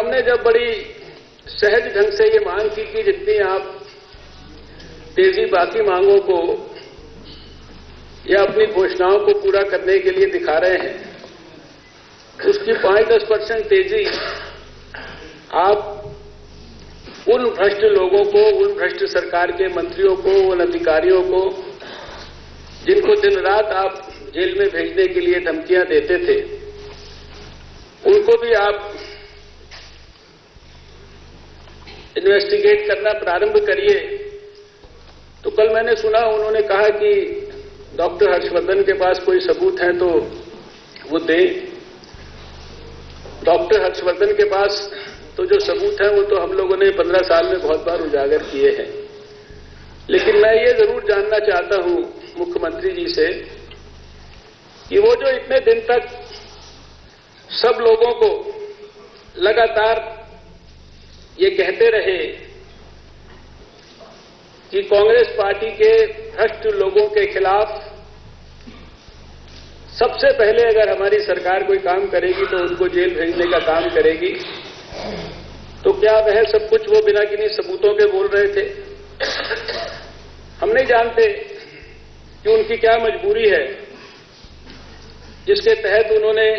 हमने जब बड़ी सहज ढंग से ये मांग की कि जितनी आप तेजी बाकी मांगों को या अपनी घोषणाओं को पूरा करने के लिए दिखा रहे हैं, उसकी 5-10% तेजी आप उन भ्रष्ट लोगों को, उन भ्रष्ट सरकार के मंत्रियों को, उन अधिकारियों को जिनको दिन रात आप जेल में भेजने के लिए धमकियां देते थे, उनको भी आप इन्वेस्टिगेट करना प्रारंभ करिए। तो कल मैंने सुना उन्होंने कहा कि डॉक्टर हर्षवर्धन के पास कोई सबूत है तो वो दें। डॉक्टर हर्षवर्धन के पास तो जो सबूत है वो तो हम लोगों ने 15 साल में बहुत बार उजागर किए हैं, लेकिन मैं ये जरूर जानना चाहता हूं मुख्यमंत्री जी से कि वो जो इतने दिन तक सब लोगों को लगातार ये कहते रहे कि कांग्रेस पार्टी के भ्रष्ट लोगों के खिलाफ सबसे पहले अगर हमारी सरकार कोई काम करेगी तो उनको जेल भेजने का काम करेगी, तो क्या वह सब कुछ वो बिना किन्हीं सबूतों के बोल रहे थे? हम नहीं जानते कि उनकी क्या मजबूरी है जिसके तहत उन्होंने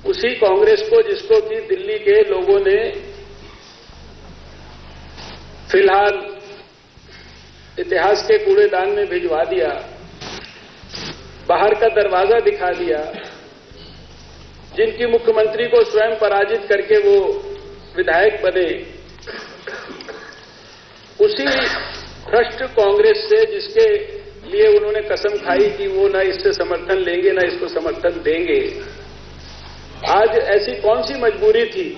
उसी कांग्रेस को, जिसको कि दिल्ली के लोगों ने फिलहाल इतिहास के कूड़ेदान में भिजवा दिया, बाहर का दरवाजा दिखा दिया, जिनकी मुख्यमंत्री को स्वयं पराजित करके वो विधायक बने, उसी भ्रष्ट कांग्रेस से जिसके लिए उन्होंने कसम खाई कि वो ना इससे समर्थन लेंगे ना इसको समर्थन देंगे, आज ऐसी कौन सी मजबूरी थी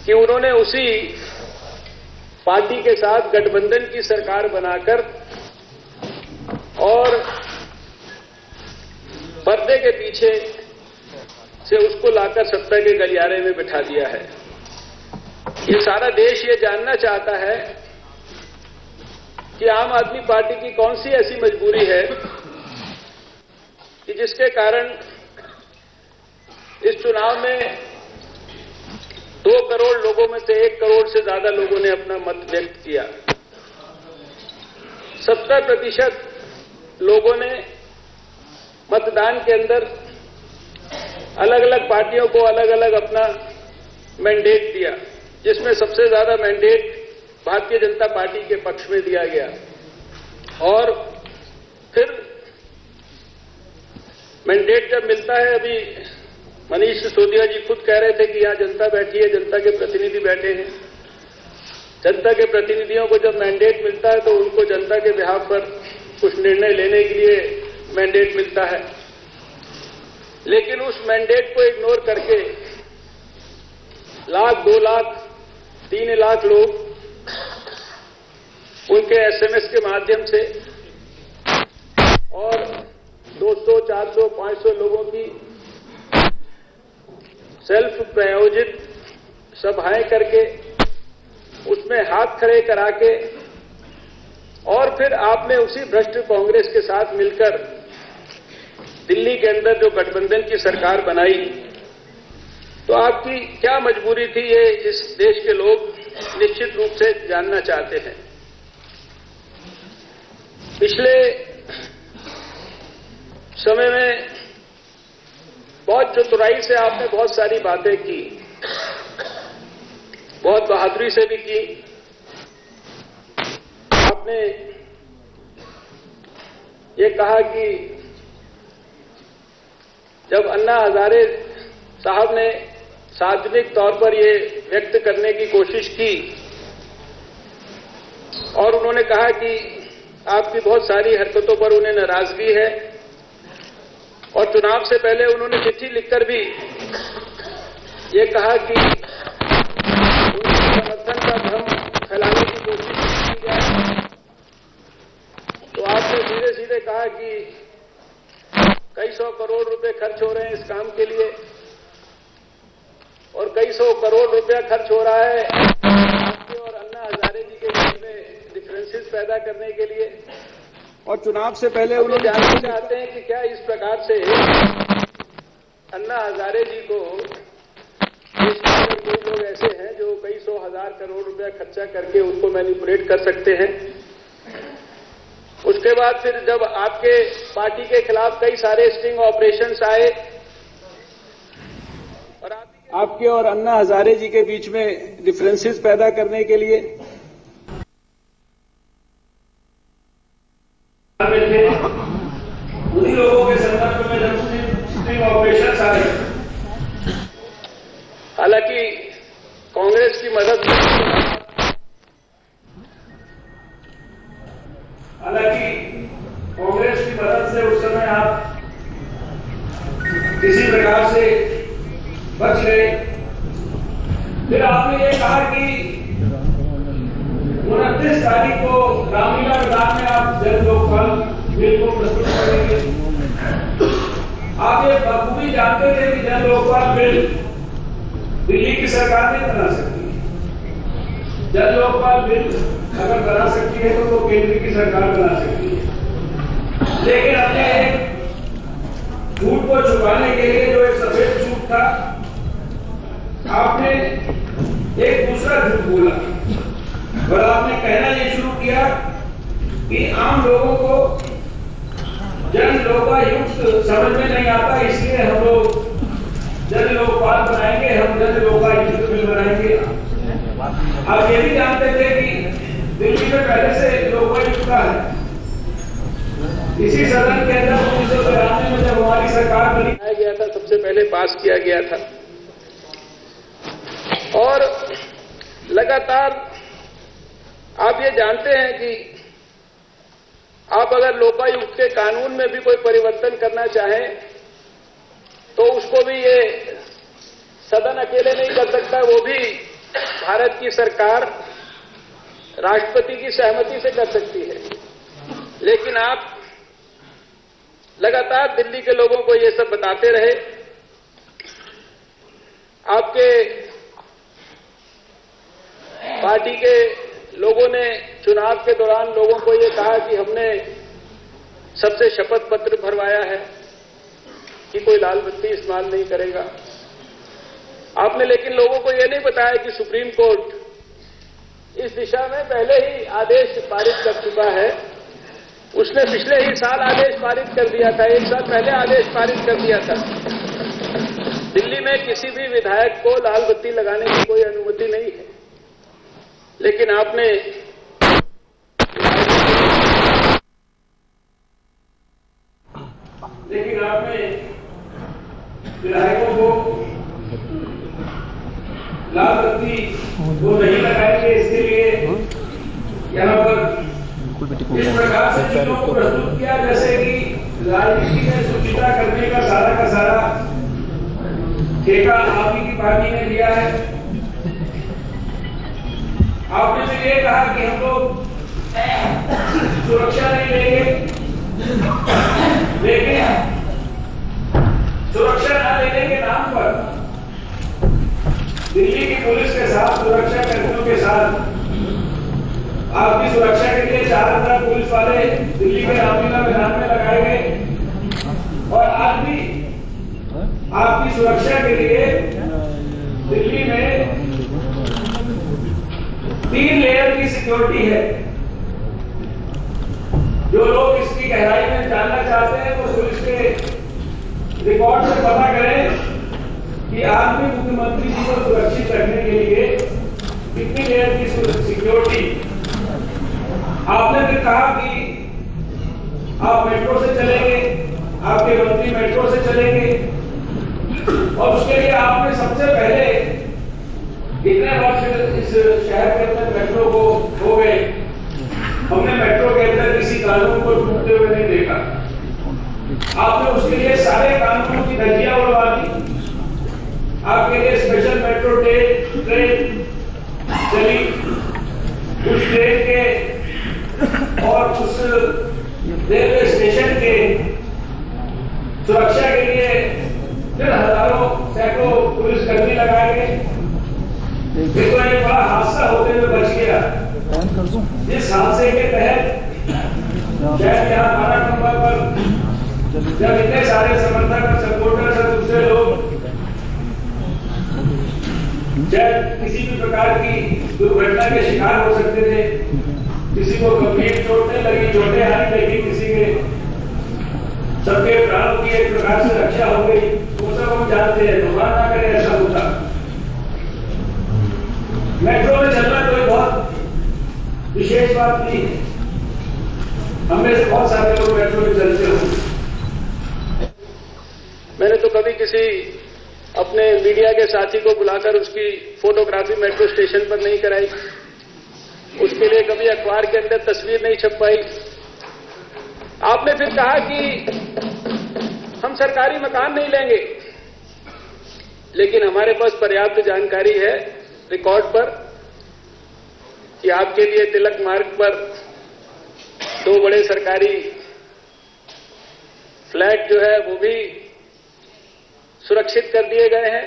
कि उन्होंने उसी पार्टी के साथ गठबंधन की सरकार बनाकर और पर्दे के पीछे से उसको लाकर सत्ता के गलियारे में बिठा दिया है। ये सारा देश ये जानना चाहता है कि आम आदमी पार्टी की कौन सी ऐसी मजबूरी है कि जिसके कारण इस चुनाव में 2 करोड़ लोगों में से 1 करोड़ से ज्यादा लोगों ने अपना मत व्यक्त किया। 70% लोगों ने मतदान के अंदर अलग अलग पार्टियों को अलग अलग अपना मैंडेट दिया, जिसमें सबसे ज्यादा मैंडेट भारतीय जनता पार्टी के पक्ष में दिया गया। और फिर मैंडेट जब मिलता है, अभी मनीष सिसोदिया जी खुद कह रहे थे कि यहां जनता बैठी है, जनता के प्रतिनिधि बैठे हैं। जनता के प्रतिनिधियों को जब मैंडेट मिलता है तो उनको जनता के बिहाफ पर कुछ निर्णय लेने के लिए मैंडेट मिलता है, लेकिन उस मैंडेट को इग्नोर करके 1 लाख, 2 लाख, 3 लाख लोग उनके एसएमएस के माध्यम से और 200, 400, 500 लोगों की सेल्फ प्रायोजित सभाएं करके उसमें हाथ खड़े करा के और फिर आपने उसी भ्रष्ट कांग्रेस के साथ मिलकर दिल्ली के अंदर जो गठबंधन की सरकार बनाई, तो आपकी क्या मजबूरी थी, ये इस देश के लोग निश्चित रूप से जानना चाहते हैं। पिछले समय में बहुत चतुराई से आपने बहुत सारी बातें की, बहुत बहादुरी से भी की। आपने ये कहा कि जब अन्ना हजारे साहब ने सार्वजनिक तौर पर ये व्यक्त करने की कोशिश की और उन्होंने कहा कि आपकी बहुत सारी हरकतों पर उन्हें नाराजगी है, और चुनाव से पहले उन्होंने चिट्ठी लिखकर भी ये कहा कि उनके समर्थन का भ्रम फैलाने की कोशिश की जाए, तो आपने सीधे सीधे कहा कि कई 100 करोड़ रुपए खर्च हो रहे हैं इस काम के लिए, और कई 100 करोड़ रुपया खर्च हो रहा है आपके और अन्ना हजारे जी के बीच में डिफरेंसेस पैदा करने के लिए। और चुनाव से पहले उन्होंने जानना चाहते हैं कि क्या इस प्रकार से अन्ना हजारे जी को करोड़ रुपया खर्चा करके उसको मैनिपुलेट कर सकते हैं। उसके बाद फिर जब आपके पार्टी के खिलाफ कई सारे स्टिंग ऑपरेशंस आए और आपके और अन्ना हजारे जी के बीच में डिफरेंसेस पैदा करने के लिए उन्हीं लोगों के संदर्भ में जब स्टिंग ऑपरेशंस आए, हालांकि कांग्रेस की मदद से उस समय आप किसी प्रकार से बच गए। फिर आपने ये कहा कि 29 तारीख को रामलीला मैदान में आप जन लोकपाल बिल को प्रस्तुत करेंगे। आप ये बखूबी जानते थे कि जन लोकपाल बिल दिल्ली की सरकार नहीं बना सकती। जन लोकपाल बिल अगर बना सकती है तो वो केंद्र की सरकार बना सकती है। लेकिन अपने झूठ को छुपाने के लिए जो एक सफेद झूठ था, आपने एक दूसरा झूठ बोला और आपने कहना ये शुरू किया कि आम लोगों को जन लोकायुक्त समझ में नहीं आता, इसलिए हम लोग जन लोकपाल बनाएंगे, हम जन लोकायुक्त बिल बनाएंगे। आप ये भी जानते थे कि दिल्ली में पहले से लोकायुक्त का है। इसी सदन के अंदर 1993 में जब हमारी सरकार बनाया गया था, सबसे पहले पास किया गया था और लगातार आप ये जानते हैं कि आप अगर लोकायुक्त के कानून में भी कोई परिवर्तन करना चाहें तो उसको भी ये सदन अकेले नहीं कर सकता, वो भी भारत की सरकार राष्ट्रपति की सहमति से कर सकती है। लेकिन आप लगातार दिल्ली के लोगों को ये सब बताते रहे। आपके पार्टी के लोगों ने चुनाव के दौरान लोगों को ये कहा कि हमने सबसे शपथ पत्र भरवाया है कि कोई लाल बत्ती इस्तेमाल नहीं करेगा। आपने लेकिन लोगों को ये नहीं बताया कि सुप्रीम कोर्ट इस दिशा में पहले ही आदेश पारित कर चुका है। उसने पिछले ही साल आदेश पारित कर दिया था, 1 साल पहले आदेश पारित कर दिया था। दिल्ली में किसी भी विधायक को लाल बत्ती लगाने की कोई अनुमति नहीं है। लेकिन आपने विधायकों को लाल बत्ती वो नहीं लगाएंगे, इसके लिए यहाँ पर इस प्रकार से चीजों को प्रस्तुत किया जैसे कि राजनीति में सुचिता करने का सारा ठेका आप ही की पार्टी ने लिया है। आपने फिर ये कहा कि हम लोग सुरक्षा नहीं लेंगे, लेकिन सुरक्षा न लेने के नाम पर दिल्ली की पुलिस के साथ, सुरक्षा कर्मियों के साथ आपकी सुरक्षा के लिए 4000 पुलिस वाले दिल्ली के रामलीला मैदान में लगाए गए और आज भी आपकी सुरक्षा के लिए दिल्ली में 3 लेयर की सिक्योरिटी है। जो लोग इसकी गहराई में जानना चाहते हैं वो पुलिस के रिकॉर्ड से पता करें कि आज भी मुख्यमंत्री जी को सुरक्षित रखने के लिए कितनी लेयर की सिक्योरिटी। आपने फिर कहा कि आप मेट्रो से चलेंगे, आपके मंत्री मेट्रो से चलेंगे और उसके लिए आपने सबसे पहले इतने वर्ष इस शहर के अंदर मेट्रो को हो गए, हमने मेट्रो के अंदर किसी कानून को टूटते हुए नहीं देखा। आपने उसके लिए सारे कानूनों की धज्जियां उड़वा दी। आपके लिए स्पेशल मेट्रो ट्रेन चली, उस ट्रेन के और उस रेलवे स्टेशन के सुरक्षा के लिए फिर हजारों सैकड़ों पुलिस कर्मी लगाए गए। फिर तो एक बड़ा हादसा होते हुए बच गया। जिस हादसे के तहत शायद यहाँ माराखंबा पर जब इतने सारे समर्थक और सपोर्टर्स और दूसरे लोग शायद किसी भी प्रकार की दुर्घटना के शिकार हो सकते थे, किसी को गंभीर चोटें लगी, चोटें आई, लेकिन किसी के सबके प्राणों की एक प्रकार से रक्षा हो गई। वो सब हम जानते हैं, भगवान ना करे ऐसा होता। मेट्रो में चलना कोई बहुत विशेष बात नहीं है, हमें से बहुत सारे लोग मेट्रो में चलते हो। मैंने तो कभी किसी अपने मीडिया के साथी को बुलाकर उसकी फोटोग्राफी मेट्रो स्टेशन पर नहीं कराई, उसके लिए कभी अखबार के अंदर तस्वीर नहीं छपवाई। आपने फिर कहा कि हम सरकारी मकान नहीं लेंगे, लेकिन हमारे पास पर्याप्त जानकारी है रिकॉर्ड पर कि आपके लिए तिलक मार्ग पर 2 बड़े सरकारी फ्लैट जो है वो भी सुरक्षित कर दिए गए हैं।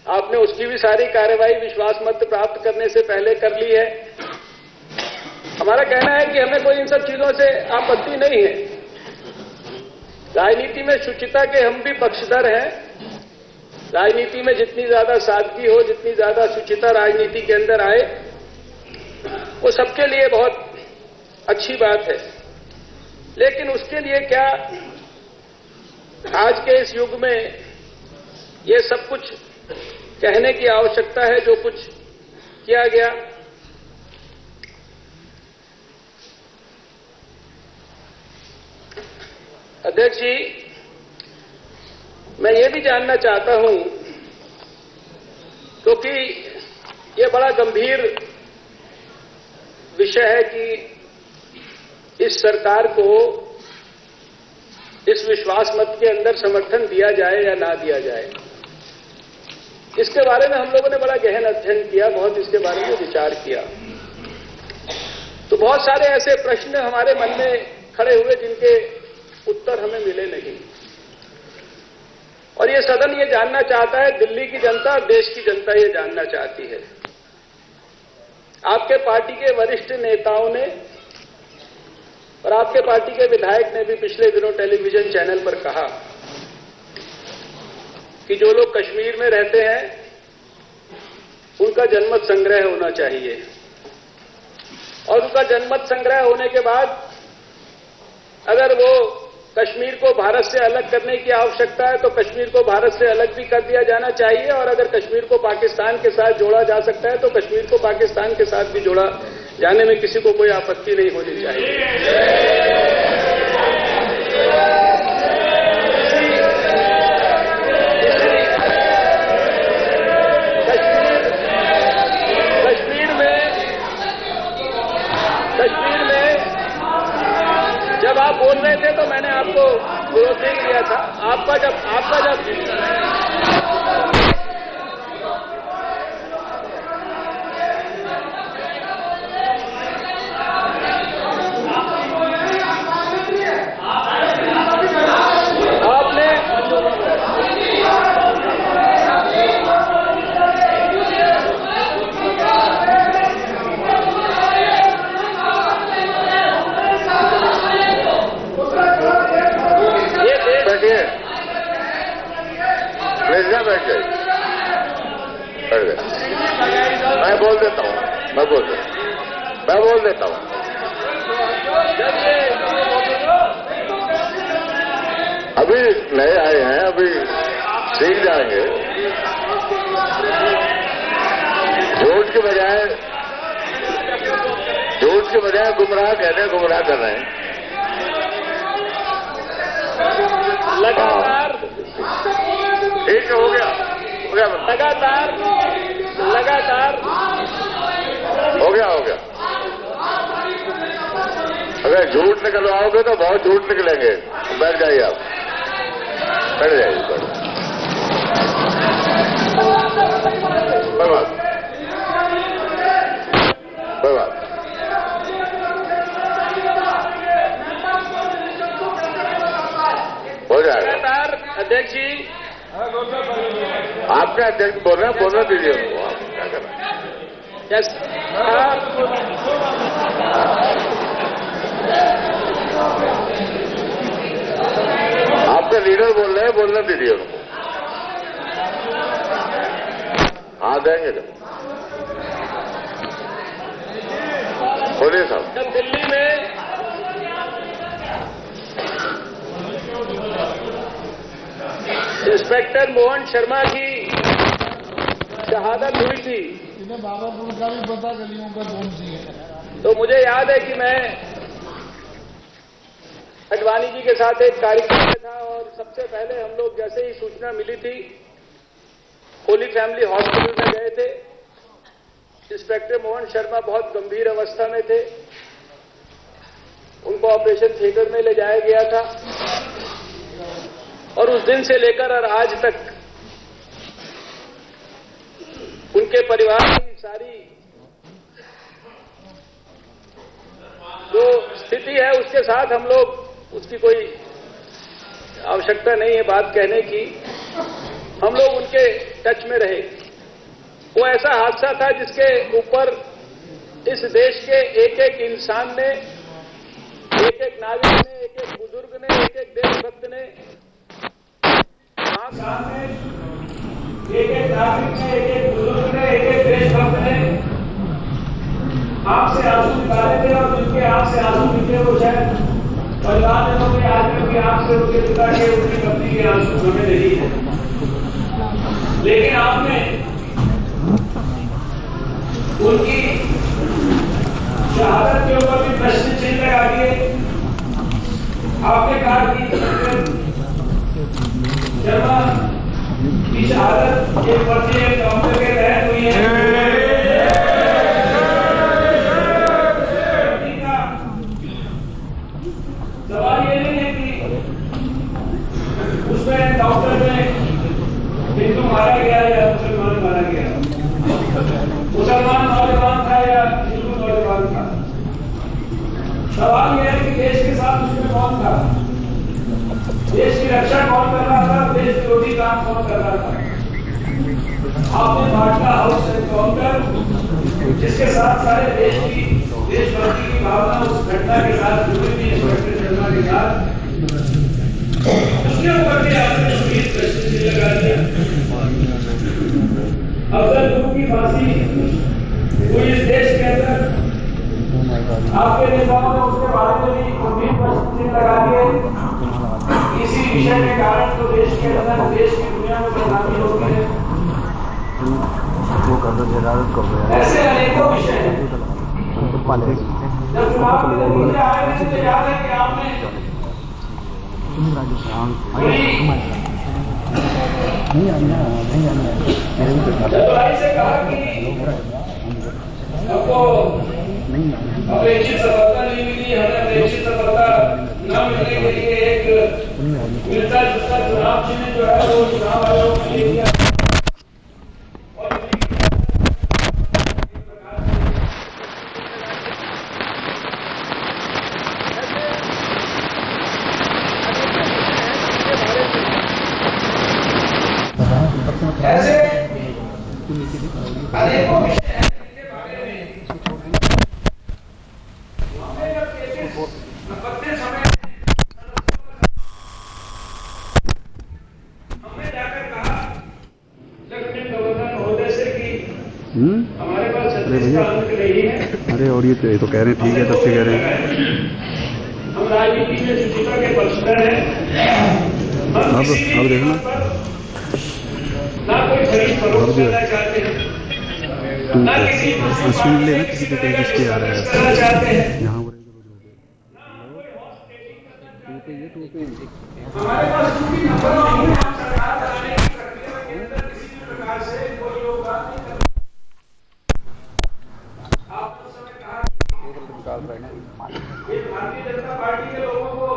आपने उसकी भी सारी कार्रवाई विश्वास मत प्राप्त करने से पहले कर ली है। हमारा कहना है कि हमें कोई इन सब चीजों से आपत्ति नहीं है। राजनीति में शुचिता के हम भी पक्षधर हैं। राजनीति में जितनी ज्यादा सादगी हो, जितनी ज्यादा शुचिता राजनीति के अंदर आए, वो सबके लिए बहुत अच्छी बात है। लेकिन उसके लिए क्या आज के इस युग में ये सब कुछ कहने की आवश्यकता है जो कुछ किया गया? अध्यक्ष जी, मैं ये भी जानना चाहता हूं, क्योंकि ये बड़ा गंभीर विषय है कि इस सरकार को इस विश्वास मत के अंदर समर्थन दिया जाए या ना दिया जाए। इसके बारे में हम लोगों ने बड़ा गहन अध्ययन किया, बहुत इसके बारे में विचार किया। तो बहुत सारे ऐसे प्रश्न हमारे मन में खड़े हुए जिनके उत्तर हमें मिले नहीं। और ये सदन ये जानना चाहता है, दिल्ली की जनता और देश की जनता ये जानना चाहती है। आपके पार्टी के वरिष्ठ नेताओं ने और आपके पार्टी के विधायक ने भी पिछले दिनों टेलीविजन चैनल पर कहा कि जो लोग कश्मीर में रहते हैं उनका जनमत संग्रह होना चाहिए, और उनका जनमत संग्रह होने के बाद अगर वो कश्मीर को भारत से अलग करने की आवश्यकता है तो कश्मीर को भारत से अलग भी कर दिया जाना चाहिए, और अगर कश्मीर को पाकिस्तान के साथ जोड़ा जा सकता है तो कश्मीर को पाकिस्तान के साथ भी जोड़ा जाने में किसी को कोई आपत्ति नहीं होनी चाहिए। कश्मीर में जब आप बोल रहे थे तो मैंने आपको विरोध नहीं किया था। आपका जब मैं बोल देता हूं। अभी नए आए हैं, अभी सीख जाएंगे। झूठ के बजाय गुमराह कर रहे हैं। लगातार ठीक है, हो गया लगातार हो गया। अगर झूठ निकलवाओगे तो बहुत झूठ निकलेंगे। बैठ जाइए आप, बैठ जाइए। कोई बात हो जाएगा। अध्यक्ष जी, आपके अध्यक्ष बोल रहे हैं, बोलने दीजिए उनको। आप क्या कर रहे हैं? आपके लीडर बोल रहे हैं, बोलने दीजिए उनको। हाथ देंगे जब बोलिए साहब। जब दिल्ली में इंस्पेक्टर मोहन शर्मा की शहादत हुई थी, इन्हें बाबापुर का भी पता गलियों का कौन सी है। तो मुझे याद है कि मैं अडवाणी जी के साथ एक कार्यक्रम में था और सबसे पहले हम लोग जैसे ही सूचना मिली थी होली फैमिली हॉस्पिटल में गए थे। इंस्पेक्टर मोहन शर्मा बहुत गंभीर अवस्था में थे, उनको ऑपरेशन थिएटर में ले जाया गया था और उस दिन से लेकर और आज तक उनके परिवार की सारी जो स्थिति है उसके साथ हम लोग, उसकी कोई आवश्यकता नहीं है बात कहने की, हम लोग उनके टच में रहे। वो ऐसा हादसा था जिसके ऊपर इस देश के एक एक इंसान ने, एक एक नागरिक ने, एक एक बुजुर्ग ने, एक एक देशभक्त ने, एक एक नागरिक ने, एक एक बुजुर्ग ने, एक एक देशभक्त ने आंख से आंसू निकाले थे और जिनके आंख से आंसू निकले वो शायद परिवार जनों के आदमियों की आंख से उनके पिता के, उनकी पत्नी के आंसू हमें नहीं है। लेकिन आपने उनकी शहादत के ऊपर भी प्रश्न चिन्ह लगा दिए। आपने कहा कि शर्मा की शहादत एक फर्जी एनकाउंटर के तहत हुई है। सवाल ये नहीं है कि उसमें एनकाउंटर में हिंदू मारा गया या मुसलमान मारा गया, मुसलमान नौजवान था या हिंदू नौजवान था। सवाल यह है कि देश के साथ उसमें कौन था, देश की रक्षा कौन कर रहा था, देश विरोधी काम कौन कर रहा था। आपने भाटका हाउस एनकाउंटर जिसके साथ सारे देश की देशभक्ति की भावना उस घटना के साथ जुड़ी थी, इंस्पेक्टर शर्मा के साथ, उसके ऊपर भी आपने शहीद प्रश्न चिन्ह लगा दिया। अफजल गुरु की फांसी हुई इस देश के अंदर, आपके नेताओं ने उसके बारे में भी गंभीर प्रश्न चिन्ह लगा दिए। इसी विषय के कारण तो देश के अंदर, देश की दुनिया में बदनामी होती है। ऐसे अनेकों विषय हैं। जब चुनाव के नतीजे आए थे मुझे याद है कि आपने जलवायु से कहा कि हमको अपेक्षित सफलता नहीं मिली, हमें अपेक्षित सफलता न मिलने के लिए एक मिलता जुलता चुनाव चिन्ह जो है वो चुनाव आयोग ने दिया। ऐसे अनेकों विषय हैं जिनके बारे में हमने जब केसेस बढ़ते समय हमने जाकर कहा लेफ्टिनेंट गवर्नर महोदय से कि हमारे पास छत्तीस का अंक नहीं है। अरे और ये तो कह रहे हैं ठीक है, सबसे कह रहे हैं हम राजनीति में शुचिता के पक्षधर हैं। हम किसी भी कीमत पर ना कोई खरीद फरोख्त करना चाहते हैं, ना किसी सुन लेना किसी को कहीं किसके आ रहा है चाहते हैं। यहाँ हमारे पास चूंकि नंबर नहीं है, हम सरकार बनाने की प्रक्रिया के अंदर किसी भी प्रकार से कोई योगदान नहीं करते। आपने उस समय कहा कि भारतीय जनता पार्टी के लोगों को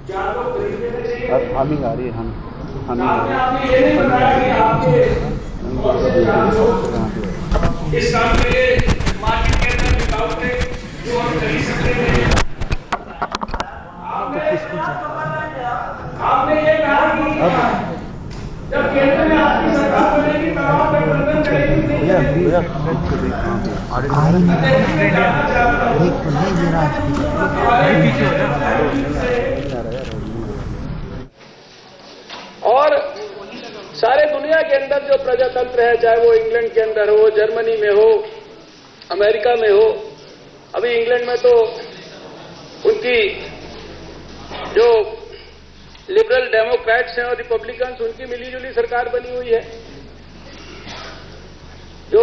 4 लोग खरीद लेने चाहिए। हमिंग आ रही है, आपने ये नहीं बताया कि आपके कौन से 4 लोग इस काम के लिए मार्केट के अंदर रुकावट है जो हम खरीद सकते हैं। आपने ये कहा कि जब केंद्र में आपकी सरकार बनेगी तब आप गठबंधन करेंगे। और सारे दुनिया के अंदर भीतर जो प्रजातंत्र है, चाहे वो इंग्लैंड के अंदर हो, जर्मनी में हो, अमेरिका में हो, अभी इंग्लैंड में तो उनकी जो लिबरल डेमोक्रेट्स हैं और रिपब्लिकन्स, उनकी मिलीजुली सरकार बनी हुई है। जो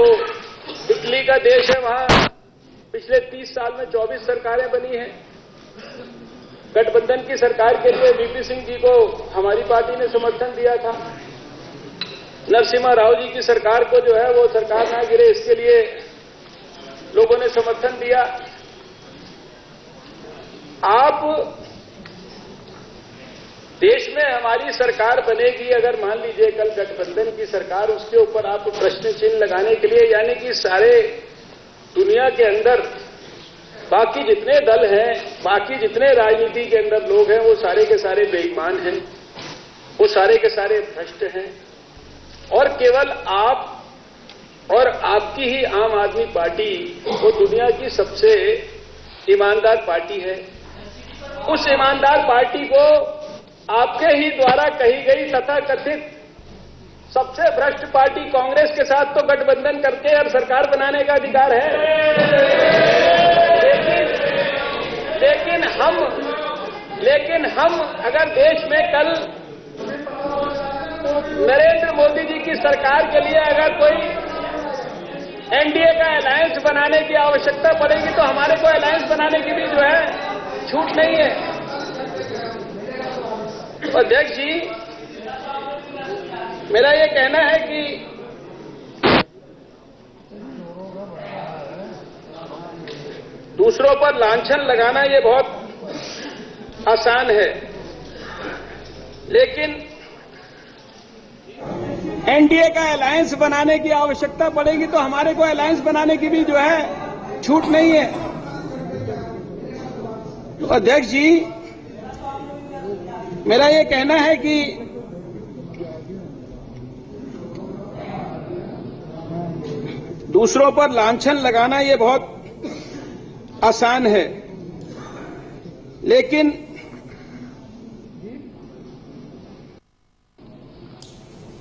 इटली का देश है, वहां पिछले 30 साल में 24 सरकारें बनी हैं। गठबंधन की सरकार के लिए वीपी सिंह जी को हमारी पार्टी ने समर्थन दिया था। नरसिम्हा राव जी की सरकार को जो है वो सरकार ना गिरे, इसके लिए लोगों ने समर्थन दिया। आप देश में हमारी सरकार बनेगी, अगर मान लीजिए कल गठबंधन की सरकार, उसके ऊपर आप प्रश्न चिन्ह लगाने के लिए, यानी कि सारे दुनिया के अंदर बाकी जितने दल हैं, बाकी जितने राजनीति के अंदर लोग हैं, वो सारे के सारे बेईमान हैं, वो सारे के सारे भ्रष्ट हैं, और केवल आप और आपकी ही आम आदमी पार्टी वो दुनिया की सबसे ईमानदार पार्टी है। उस ईमानदार पार्टी को आपके ही द्वारा कही गई तथाकथित सबसे भ्रष्ट पार्टी कांग्रेस के साथ तो गठबंधन करके अब सरकार बनाने का अधिकार है। लेकिन हम अगर देश में कल नरेंद्र मोदी जी की सरकार के लिए अगर कोई एनडीए का अलायंस बनाने की आवश्यकता पड़ेगी तो हमारे को अलायंस बनाने की भी जो है छूट नहीं है। अध्यक्ष जी, मेरा ये कहना है कि दूसरों पर लांछन लगाना ये बहुत आसान है, लेकिन एनडीए का अलायंस बनाने की आवश्यकता पड़ेगी तो हमारे को अलायंस बनाने की भी जो है छूट नहीं है। तो अध्यक्ष जी, मेरा ये कहना है कि दूसरों पर लांछन लगाना ये बहुत आसान है, लेकिन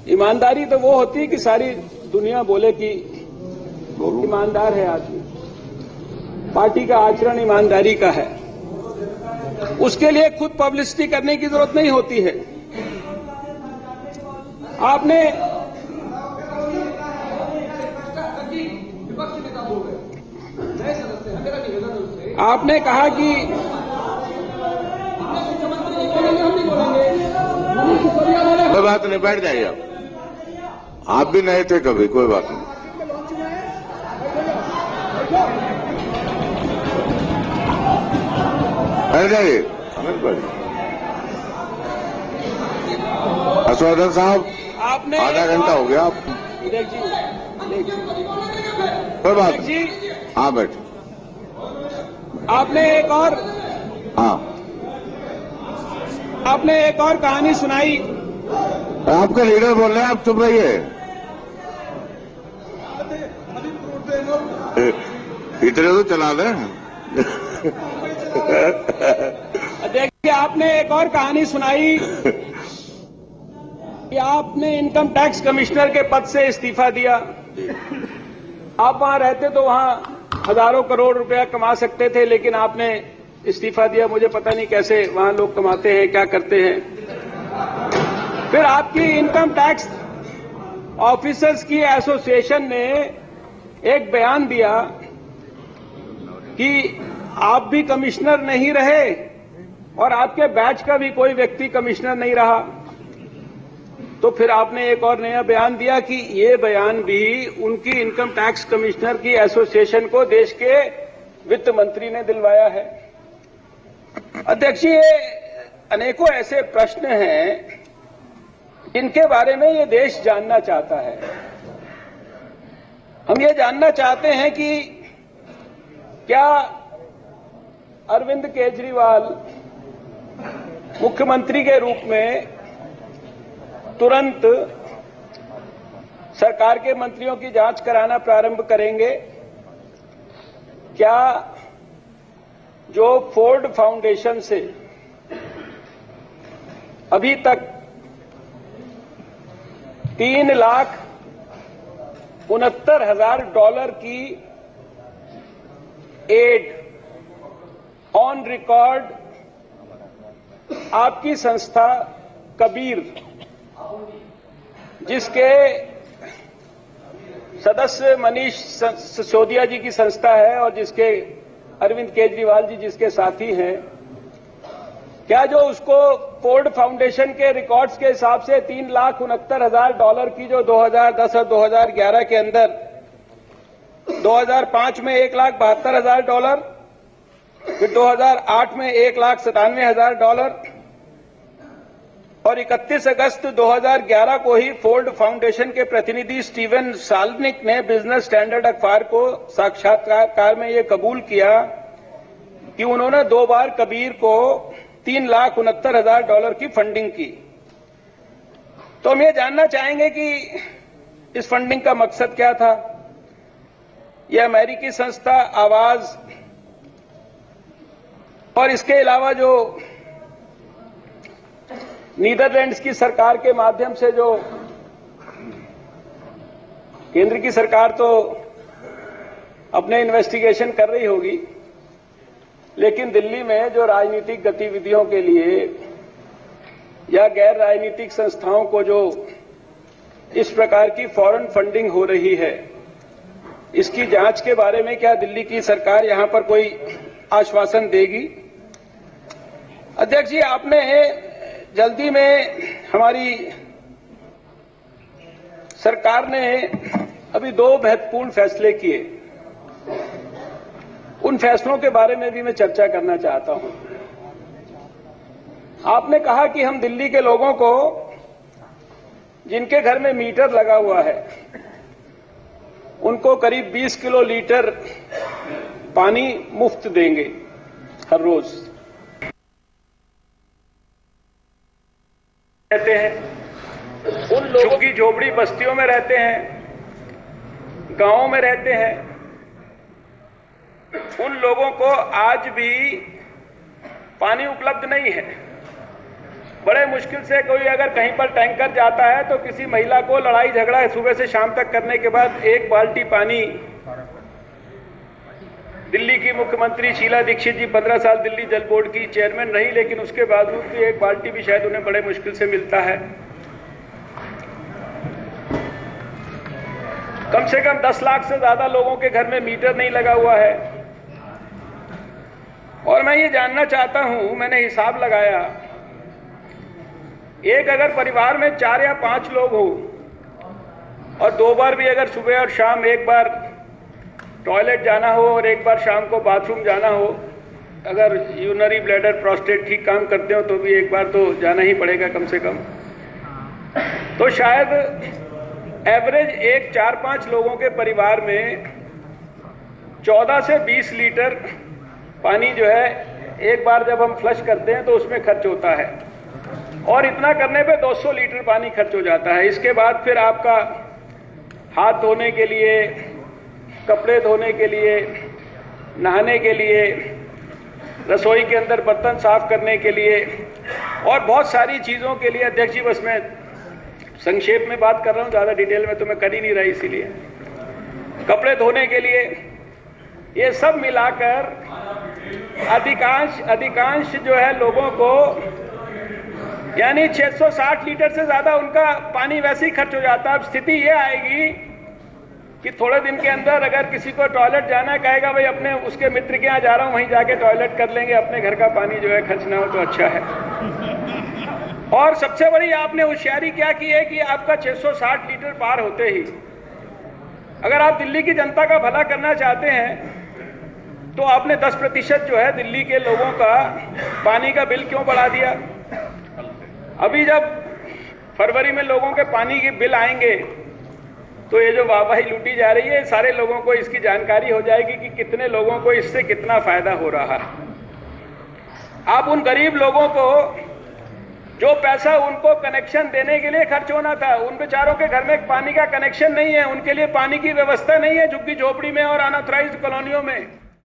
ईमानदारी तो वो होती है कि सारी दुनिया बोले कि ईमानदार है आदमी, पार्टी का आचरण ईमानदारी का है, उसके लिए खुद पब्लिसिटी करने की जरूरत नहीं होती है। आपने कहा कि कोई बात नहीं, बैठ जाइए आप भी नहीं थे कभी, कोई बात नहीं। बैठ जाइए, हर्षवर्धन साहब, आपने आधा घंटा हो गया आप। कोई बात नहीं, हाँ बैठ। आपने एक और कहानी सुनाई। आपके लीडर बोल रहे हैं, आप चुप रहिए। इतने तो चला दें। देखिए, आपने एक और कहानी सुनाई कि आपने इनकम टैक्स कमिश्नर के पद से इस्तीफा दिया। आप वहां रहते तो वहां हजारों करोड़ रुपया कमा सकते थे, लेकिन आपने इस्तीफा दिया। मुझे पता नहीं कैसे वहां लोग कमाते हैं, क्या करते हैं। फिर आपकी इनकम टैक्स ऑफिसर्स की एसोसिएशन ने एक बयान दिया कि आप भी कमिश्नर नहीं रहे और आपके बैच का भी कोई व्यक्ति कमिश्नर नहीं रहा। तो फिर आपने एक और नया बयान दिया कि ये बयान भी उनकी इनकम टैक्स कमिश्नर की एसोसिएशन को देश के वित्त मंत्री ने दिलवाया है। अध्यक्ष जी, ये अनेकों ऐसे प्रश्न हैं इनके बारे में ये देश जानना चाहता है। हम ये जानना चाहते हैं कि क्या अरविंद केजरीवाल मुख्यमंत्री के रूप में तुरंत सरकार के मंत्रियों की जांच कराना प्रारंभ करेंगे? क्या जो फोर्ड फाउंडेशन से अभी तक 3 लाख $69,000 की एड ऑन रिकॉर्ड आपकी संस्था कबीर, जिसके सदस्य मनीष सिसोदिया जी की संस्था है और जिसके अरविंद केजरीवाल जी जिसके साथी हैं, क्या जो उसको फोर्ड फाउंडेशन के रिकॉर्ड्स के हिसाब से $3,69,000 की जो 2010 और 2011 के अंदर 2005 में $1,72,000, फिर 2008 में $1,97,000 और 31 अगस्त 2011 को ही फोर्ड फाउंडेशन के प्रतिनिधि स्टीवन साल्निक ने बिजनेस स्टैंडर्ड अखबार को साक्षात्कार में ये कबूल किया कि उन्होंने 2 बार कबीर को $3,69,000 की फंडिंग की। तो हम ये जानना चाहेंगे कि इस फंडिंग का मकसद क्या था। यह अमेरिकी संस्था आवाज और इसके अलावा जो नीदरलैंड्स की सरकार के माध्यम से जो केंद्र की सरकार तो अपने इन्वेस्टिगेशन कर रही होगी, लेकिन दिल्ली में जो राजनीतिक गतिविधियों के लिए या गैर राजनीतिक संस्थाओं को जो इस प्रकार की फॉरेन फंडिंग हो रही है, इसकी जांच के बारे में क्या दिल्ली की सरकार यहां पर कोई आश्वासन देगी? अध्यक्ष जी, आपने जल्दी में हमारी सरकार ने अभी 2 महत्वपूर्ण फैसले किए। उन फैसलों के बारे में भी मैं चर्चा करना चाहता हूं। आपने कहा कि हम दिल्ली के लोगों को जिनके घर में मीटर लगा हुआ है उनको करीब 20 किलो लीटर पानी मुफ्त देंगे हर रोज। रहते हैं उन लोगों की झोपड़ी बस्तियों में रहते हैं, गांवों में रहते हैं, उन लोगों को आज भी पानी उपलब्ध नहीं है। बड़े मुश्किल से कोई अगर कहीं पर टैंकर जाता है तो किसी महिला को लड़ाई झगड़ा सुबह से शाम तक करने के बाद 1 बाल्टी पानी, दिल्ली की मुख्यमंत्री शीला दीक्षित जी 15 साल दिल्ली जल बोर्ड की चेयरमैन रही, लेकिन उसके बावजूद भी 1 बाल्टी भी शायद उन्हें बड़े मुश्किल से मिलता है। कम से कम 10 लाख से ज्यादा लोगों के घर में मीटर नहीं लगा हुआ है। और मैं ये जानना चाहता हूं, मैंने हिसाब लगाया, एक अगर परिवार में 4 या 5 लोग हो और 2 बार भी अगर सुबह और शाम 1 बार टॉयलेट जाना हो और 1 बार शाम को बाथरूम जाना हो, अगर यूरिनरी ब्लैडर प्रोस्टेट ठीक काम करते हो तो भी 1 बार तो जाना ही पड़ेगा कम से कम। तो शायद एवरेज 4-5 लोगों के परिवार में 14 से 20 लीटर पानी जो है 1 बार जब हम फ्लश करते हैं तो उसमें खर्च होता है, और इतना करने पे 200 लीटर पानी खर्च हो जाता है। इसके बाद फिर आपका हाथ धोने के लिए, कपड़े धोने के लिए, नहाने के लिए, रसोई के अंदर बर्तन साफ करने के लिए और बहुत सारी चीज़ों के लिए। अध्यक्ष जी, बस मैं संक्षेप में बात कर रहा हूँ, ज़्यादा डिटेल में तो मैं कर ही नहीं रहा, इसीलिए कपड़े धोने के लिए ये सब मिलाकर अधिकांश जो है लोगों को यानी 660 लीटर से ज़्यादा उनका पानी वैसे ही खर्च हो जाता है। अब स्थिति ये आएगी कि थोड़े दिन के अंदर अगर किसी को टॉयलेट जाना है, कहेगा भाई अपने उसके मित्र के यहाँ जा रहा हूँ, वहीं जाके टॉयलेट कर लेंगे, अपने घर का पानी जो है खर्च ना हो तो अच्छा है। और सबसे बड़ी आपने होशियारी क्या की है कि आपका 660 लीटर पार होते ही अगर आप दिल्ली की जनता का भला करना चाहते हैं तो आपने 10% जो है दिल्ली के लोगों का पानी का बिल क्यों बढ़ा दिया। अभी जब फरवरी में लोगों के पानी के बिल आएंगे तो ये जो वाहवाही लूटी जा रही है, सारे लोगों को इसकी जानकारी हो जाएगी कि कितने लोगों को इससे कितना फायदा हो रहा है। आप उन गरीब लोगों को जो पैसा उनको कनेक्शन देने के लिए खर्च होना था, उन बेचारों के घर में पानी का कनेक्शन नहीं है, उनके लिए पानी की व्यवस्था नहीं है झुग्गी झोपड़ी में और अनऑथराइज्ड कॉलोनियों में।